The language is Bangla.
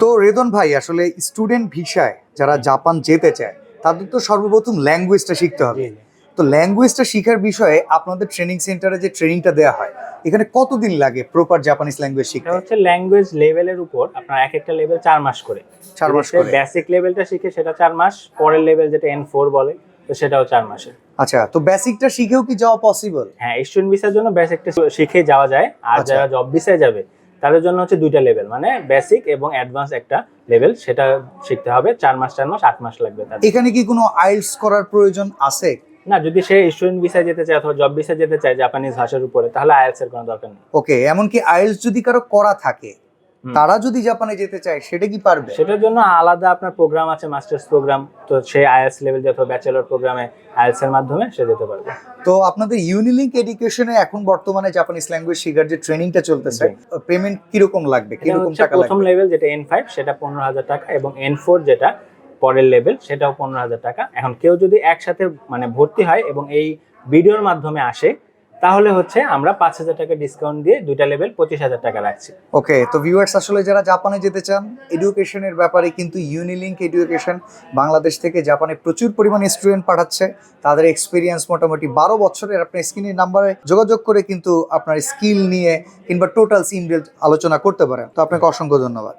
তো রেদন ভাই আসলে স্টুডেন্ট ভিসায় যারা জাপান যেতে চায় তাদের তো সর্বপ্রথম ল্যাঙ্গুয়েজটা শিখতে হবে। জি, জি। তো ল্যাঙ্গুয়েজটা শেখার বিষয়ে আপনাদের ট্রেনিং সেন্টারে যে ট্রেনিংটা দেওয়া হয় এখানে কতদিন লাগে প্রপার জাপানিজ ল্যাঙ্গুয়েজ এটা শিখতে? হচ্ছে ল্যাঙ্গুয়েজ লেভেলের উপর আপনার এক একটা লেভেল 4 মাস করে। 4 মাস করে। বেসিক লেভেলটা শিখে সেটা 4 মাস, পরের লেভেল যেটা N4 বলে তো সেটাও 4 মাসের। আচ্ছা, তো বেসিকটা শিখেও কি যাওয়া পসিবল? হ্যাঁ, স্টুডেন্ট ভিসার জন্য বেসিকটা শিখে যাওয়া যায়, আর আচ্ছা। যারা জব ভিসায় যাবে তাদের জন্য হচ্ছে দুইটা লেভেল, মানে বেসিক এবং অ্যাডভান্স একটা লেভেল, সেটা শিখতে হবে 4 মাস 8 মাস লাগবে তাদের। এখানে কি কোনো আইএলটিএস করার প্রয়োজন আছে? না, যদি সে স্টুডেন্ট ভিসায় যেতে চায় অথবা জব ভিসায় যেতে চায় জাপানিজ ভাষার উপরে, তাহলে আইএলটিএস এর কোনো দরকার নেই। ওকে, এমনকি আইএলটিএস যদি কারো করা থাকে তারা যদি জাপানে যেতে চায় সেটা কি পারবে? সেটার জন্য আলাদা আপনার প্রোগ্রাম আছে, মাস্টার্স প্রোগ্রাম, তো সে আইএলটিএস লেভেল অথবা ব্যাচেলর প্রোগ্রামে আইএলটিএস এর মাধ্যমে সে যেতে পারবে। তো আপনাদের ইউনিলিংক এডুকেশনে এখন বর্তমানে জাপানিজ ল্যাঙ্গুয়েজ শেখার যে ট্রেনিংটা চলতেছে, পেমেন্ট কিরকম লাগবে, এটা কিরকম হচ্ছে টাকা প্রথম লাগবে? লেভেল যেটা N5 সেটা 15,000 টাকা, এবং N4 যেটা পরের লেভেল সেটাও 15,000 টাকা। এখন কেউ যদি একসাথে মানে ভর্তি হয় এবং এই ভিডিওর মাধ্যমে আসে, তাহলে হচ্ছে আমরা 5,000 টাকা ডিসকাউন্ট দিয়ে দুইটা লেভেল 25,000 টাকা রাখছি। ওকে, তো ভিউয়ার্স আসলে যারা জাপানে যেতে চান এডুকেশনের ব্যাপারে কিন্তু ইউনিলিংক এডুকেশন বাংলাদেশ থেকে জাপানে প্রচুর পরিমাণে স্টুডেন্ট পাঠাচ্ছে। তাদের এক্সপিরিয়েন্স মোটামুটি 12 বছরের। আপনার স্ক্রিনের নাম্বারে যোগাযোগ করে কিন্তু আপনার স্কিল নিয়ে কিংবা টোটাল ইনডেপথ আলোচনা করতে পারেন। তো আপনাকে অসংখ্য ধন্যবাদ।